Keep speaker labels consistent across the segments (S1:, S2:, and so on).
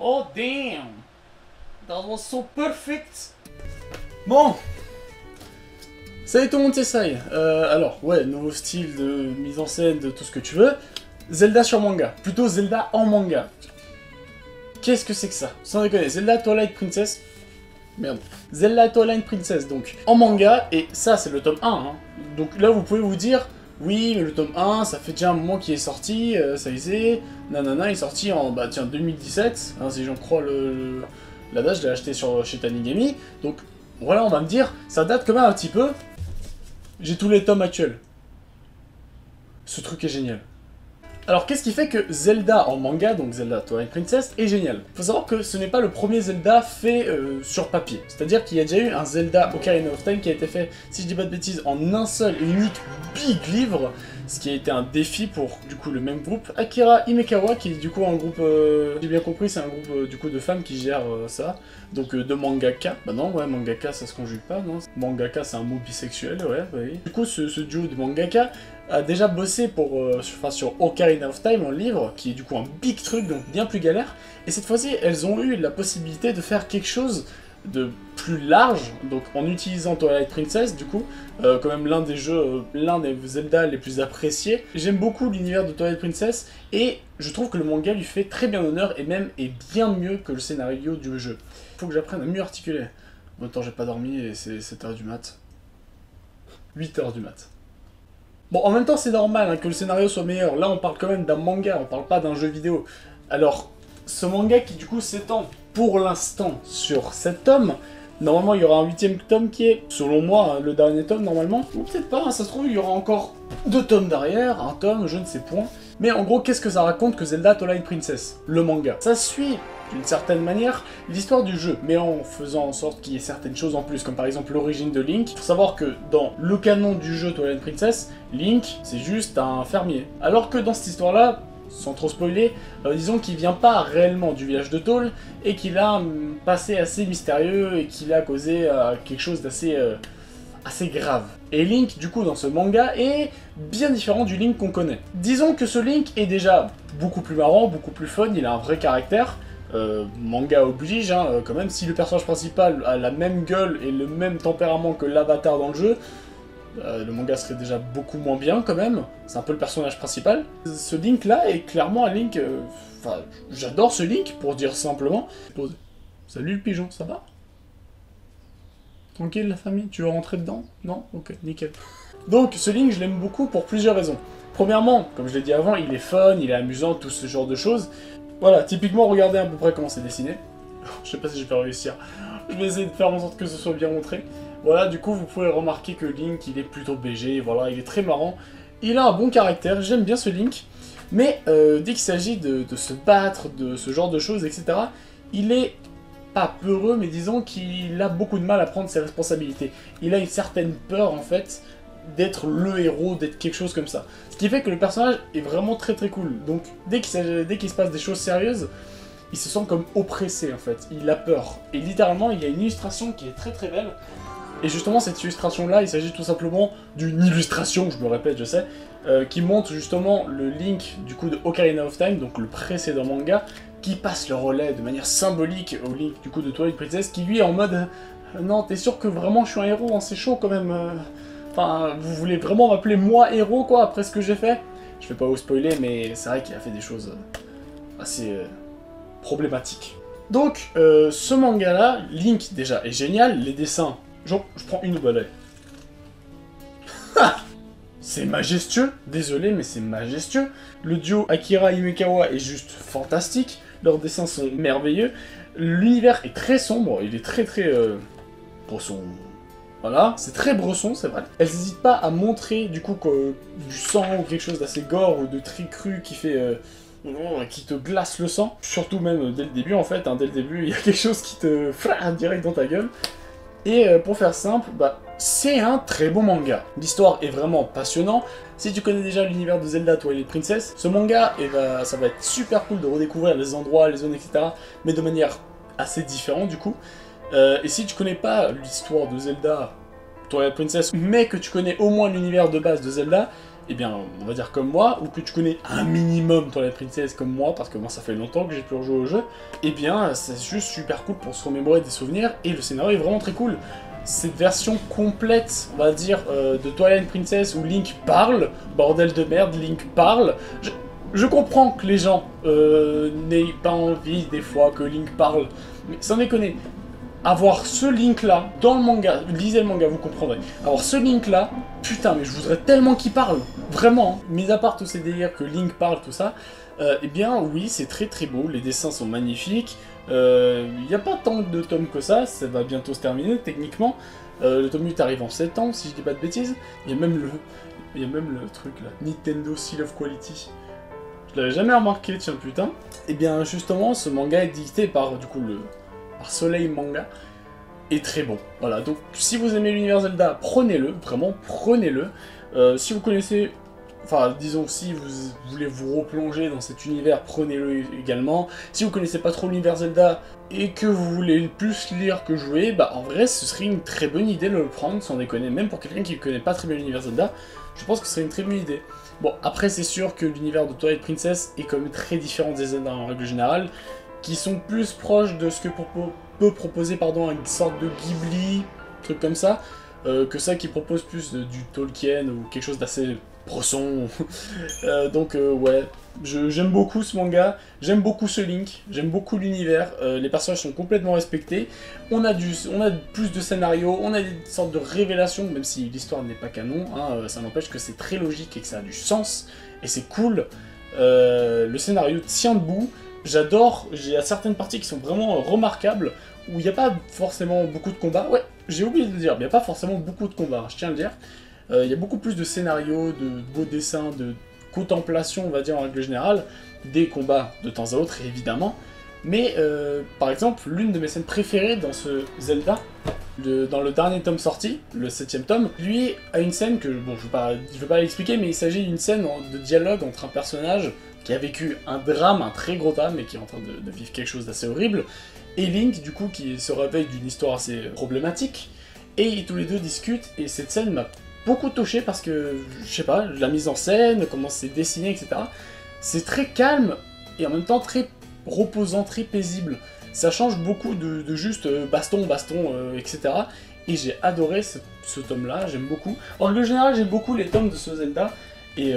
S1: Oh damn! That was so perfect! Bon! Salut tout le monde, c'est Sai. Alors, ouais, nouveau style de mise en scène, de tout ce que tu veux. Zelda sur manga. Plutôt Zelda en manga. Qu'est-ce que c'est que ça? Sans déconner, Zelda Twilight Princess. Merde. Zelda Twilight Princess, donc, en manga, et ça, c'est le tome 1. Hein. Donc là, vous pouvez vous dire, oui, mais le tome 1, ça fait déjà un moment qu'il est sorti, ça y est, nanana, il est sorti en, 2017, hein, si j'en crois la date, je l'ai acheté chez Tanigami, donc, voilà, on va me dire, ça date quand même un petit peu. J'ai tous les tomes actuels. Ce truc est génial. Alors, qu'est-ce qui fait que Zelda en manga, donc Zelda Twilight Princess, est génial? Faut savoir que ce n'est pas le premier Zelda fait sur papier. C'est-à-dire qu'il y a déjà eu un Zelda Ocarina of Time qui a été fait, si je dis pas de bêtises, en un seul et unique big livre, ce qui a été un défi pour, du coup, le même groupe, Akira Himekawa, qui est du coup un groupe, j'ai bien compris, c'est un groupe, du coup, de femmes qui gèrent ça, donc de mangaka. Bah non, ouais, mangaka, ça se conjugue pas, non? Mangaka, c'est un mot bisexuel, ouais, oui. Du coup, ce duo de mangaka a déjà bossé sur Ocarina of Time, un livre, qui est du coup un big truc, donc bien plus galère, et cette fois-ci, elles ont eu la possibilité de faire quelque chose de plus large, donc en utilisant Twilight Princess, du coup, quand même l'un des Zelda les plus appréciés. J'aime beaucoup l'univers de Twilight Princess, et je trouve que le manga lui fait très bien honneur, et même est bien mieux que le scénario du jeu. Faut que j'apprenne à mieux articuler. En même temps, j'ai pas dormi, et c'est 7h du mat. 8h du mat. Bon, en même temps, c'est normal hein, que le scénario soit meilleur. Là, on parle quand même d'un manga, on parle pas d'un jeu vidéo. Alors, ce manga qui, du coup, s'étend pour l'instant sur 7 tomes, normalement, il y aura un 8ème tome qui est, selon moi, hein, le dernier tome, normalement. Ou peut-être pas, hein, ça se trouve, il y aura encore 2 tomes derrière, un tome, je ne sais point. Mais en gros, qu'est-ce que ça raconte que Zelda Twilight Princess, le manga? Ça suit d'une certaine manière l'histoire du jeu, mais en faisant en sorte qu'il y ait certaines choses en plus, comme par exemple l'origine de Link. Il faut savoir que dans le canon du jeu Twilight Princess, Link, c'est juste un fermier. Alors que dans cette histoire-là, sans trop spoiler, disons qu'il vient pas réellement du village de Toll, et qu'il a un passé assez mystérieux, et qu'il a causé quelque chose d'assez assez grave. Et Link, du coup, dans ce manga, est bien différent du Link qu'on connaît. Disons que ce Link est déjà beaucoup plus marrant, beaucoup plus fun, il a un vrai caractère. Manga oblige, hein, quand même, si le personnage principal a la même gueule et le même tempérament que l'avatar dans le jeu, le manga serait déjà beaucoup moins bien quand même, c'est un peu le personnage principal. Ce Link là est clairement un Link, enfin, j'adore ce Link, pour dire simplement. Salut le pigeon, ça va? Tranquille la famille, tu veux rentrer dedans? Non? Ok, nickel. Donc ce Link, je l'aime beaucoup pour plusieurs raisons. Premièrement, comme je l'ai dit avant, il est fun, il est amusant, tout ce genre de choses. Voilà, typiquement, regardez à peu près comment c'est dessiné. Je sais pas si je vais réussir. Je vais essayer de faire en sorte que ce soit bien montré. Voilà, du coup, vous pouvez remarquer que Link, il est plutôt BG, voilà, il est très marrant. Il a un bon caractère, j'aime bien ce Link. Mais dès qu'il s'agit de se battre, de ce genre de choses, etc., il est pas peureux, mais disons qu'il a beaucoup de mal à prendre ses responsabilités. Il a une certaine peur, en fait, d'être le héros, d'être quelque chose comme ça. Ce qui fait que le personnage est vraiment très très cool. Donc dès qu'il se passe des choses sérieuses, il se sent comme oppressé en fait. Il a peur. Et littéralement, il y a une illustration qui est très très belle. Et justement, cette illustration-là, il s'agit tout simplement d'une illustration, je me répète, je sais, qui montre justement le Link du coup de Ocarina of Time, donc le précédent manga, qui passe le relais de manière symbolique au Link du coup de Twilight Princess, qui lui est en mode non, t'es sûr que vraiment je suis un héros, hein, c'est chaud quand même. Enfin, vous voulez vraiment m'appeler moi héros, quoi, après ce que j'ai fait? Je vais pas vous spoiler, mais c'est vrai qu'il a fait des choses assez problématiques. Donc, ce manga-là, Link, déjà, est génial. Les dessins, genre, je prends une balle. C'est majestueux. Désolé, mais c'est majestueux. Le duo Akira Himekawa est juste fantastique. Leurs dessins sont merveilleux. L'univers est très sombre. Il est très très... pour son... Voilà, c'est très bresson, c'est vrai. Elles n'hésitent pas à montrer, du coup, que du sang ou quelque chose d'assez gore ou de très cru qui fait... qui te glace le sang. Surtout même dès le début, en fait. Hein, dès le début, il y a quelque chose qui te frappe direct dans ta gueule. Et pour faire simple, c'est un très bon manga. L'histoire est vraiment passionnante. Si tu connais déjà l'univers de Zelda Twilight Princess, ce manga, ça va être super cool de redécouvrir les endroits, les zones, etc. Mais de manière assez différente, du coup. Et si tu connais pas l'histoire de Zelda Twilight Princess, mais que tu connais au moins l'univers de base de Zelda, eh bien, on va dire comme moi, ou que tu connais un minimum Twilight Princess comme moi, parce que moi ça fait longtemps que j'ai pu rejouer au jeu, eh bien, c'est juste super cool pour se remémorer des souvenirs, et le scénario est vraiment très cool. Cette version complète, on va dire, de Twilight Princess où Link parle, bordel de merde, Link parle. Je comprends que les gens n'aient pas envie des fois que Link parle, mais sans déconner, avoir ce Link-là dans le manga, lisez le manga, vous comprendrez. Avoir ce Link-là, putain, mais je voudrais tellement qu'il parle, vraiment. Mis à part tous ces délires que Link parle, tout ça, eh bien oui, c'est très très beau, les dessins sont magnifiques. Il n'y a pas tant de tomes que ça va bientôt se terminer techniquement. Le tome 8 arrive en 7 ans, si je dis pas de bêtises. Il y a même le truc là, Nintendo Seal of Quality. Je l'avais jamais remarqué, tiens putain. Et bien justement, ce manga est dicté par du coup par Soleil Manga, est très bon. Voilà, donc si vous aimez l'univers Zelda, prenez-le, vraiment prenez-le. Si vous connaissez, enfin disons si vous voulez vous replonger dans cet univers, prenez-le également. Si vous connaissez pas trop l'univers Zelda et que vous voulez plus lire que jouer, bah en vrai ce serait une très bonne idée de le prendre, sans déconner, même pour quelqu'un qui ne connaît pas très bien l'univers Zelda, je pense que ce serait une très bonne idée. Bon, après c'est sûr que l'univers de Twilight Princess est quand même très différent des Zelda en règle générale, qui sont plus proches de ce que peut proposer une sorte de Ghibli, truc comme ça, que ça qui propose plus du Tolkien ou quelque chose d'assez bresson. Donc ouais, j'aime beaucoup ce manga, j'aime beaucoup ce Link, j'aime beaucoup l'univers, les personnages sont complètement respectés, on a plus de scénarios, on a des sortes de révélations, même si l'histoire n'est pas canon, hein, ça n'empêche que c'est très logique et que ça a du sens, et c'est cool. Le scénario tient debout. J'adore, il y a certaines parties qui sont vraiment remarquables, où il n'y a pas forcément beaucoup de combats. Ouais, j'ai oublié de le dire, mais il n'y a pas forcément beaucoup de combats, je tiens à le dire. Il y a beaucoup plus de scénarios, de beaux dessins, de contemplation, on va dire en règle générale, des combats de temps à autre, évidemment. Mais, par exemple, l'une de mes scènes préférées dans ce Zelda, dans le dernier tome sorti, le 7ème tome, lui a une scène que, bon, je vais pas l'expliquer, mais il s'agit d'une scène de dialogue entre un personnage qui a vécu un drame, un très gros drame, et qui est en train de vivre quelque chose d'assez horrible, et Link, du coup, qui se réveille d'une histoire assez problématique, et tous les deux discutent, et cette scène m'a beaucoup touché parce que, je sais pas, la mise en scène, comment c'est dessiné, etc. C'est très calme, et en même temps très reposant, très paisible. Ça change beaucoup de juste baston, etc. Et j'ai adoré ce tome-là, j'aime beaucoup. En règle générale, j'aime beaucoup les tomes de ce Zelda, et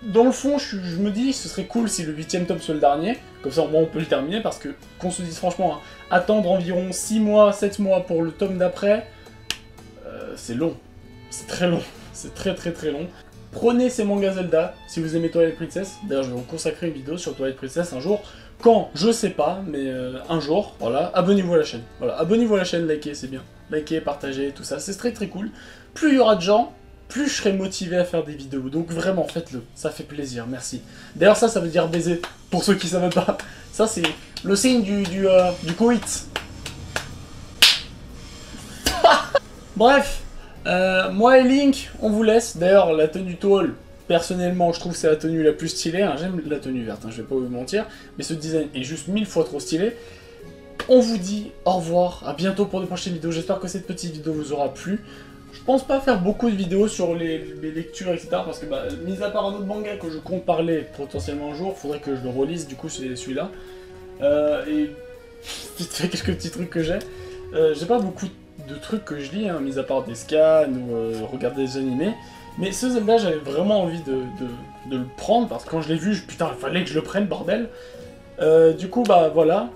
S1: dans le fond, je me dis ce serait cool si le 8ème tome soit le dernier, comme ça au moins on peut le terminer, parce que, qu'on se dise franchement, hein, attendre environ 6 mois, 7 mois pour le tome d'après, c'est long, c'est très long, c'est très très très long. Prenez ces mangas Zelda, si vous aimez Twilight Princess, d'ailleurs je vais vous consacrer une vidéo sur Twilight Princess un jour, quand, je sais pas, mais un jour, voilà, abonnez-vous à la chaîne, voilà, abonnez-vous à la chaîne, likez, c'est bien, likez, partagez, tout ça, c'est très très cool. Plus il y aura de gens, plus je serai motivé à faire des vidéos. Donc vraiment, faites-le. Ça fait plaisir, merci. D'ailleurs, ça veut dire baiser. Pour ceux qui savent pas. Ça, c'est le signe du coït. Bref, moi et Link, on vous laisse. D'ailleurs, la tenue tôle, personnellement, je trouve que c'est la tenue la plus stylée. Hein. J'aime la tenue verte, hein, je vais pas vous mentir. Mais ce design est juste 1000 fois trop stylé. On vous dit au revoir, à bientôt pour de prochaines vidéos. J'espère que cette petite vidéo vous aura plu. Je pense pas faire beaucoup de vidéos sur les lectures, etc. Parce que, mis à part un autre manga que je compte parler potentiellement un jour, faudrait que je le relise, du coup, c'est celui-là. Et vite fait quelques petits trucs que j'ai. J'ai pas beaucoup de trucs que je lis, hein, mis à part des scans ou regarder des animés. Mais ce Zelda, j'avais vraiment envie de le prendre, parce que quand je l'ai vu, putain, il fallait que je le prenne, bordel. Du coup, voilà.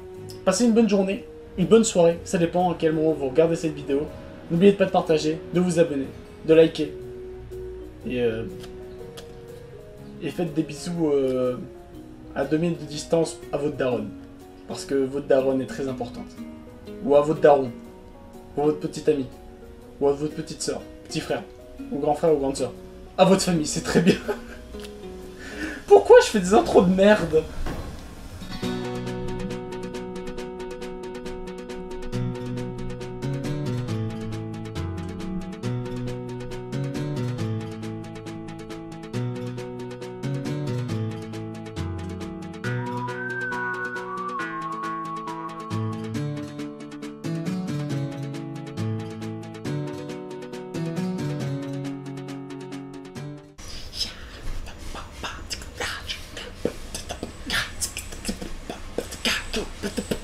S1: Passez une bonne journée, une bonne soirée, ça dépend à quel moment vous regardez cette vidéo. N'oubliez pas de partager, de vous abonner, de liker. Et faites des bisous à 2 minutes de distance à votre daronne. Parce que votre daronne est très importante. Ou à votre daron. Ou à votre petite amie. Ou à votre petite soeur, petit frère. Ou grand frère ou grande soeur. À votre famille, c'est très bien. Pourquoi je fais des intros de merde ? tout.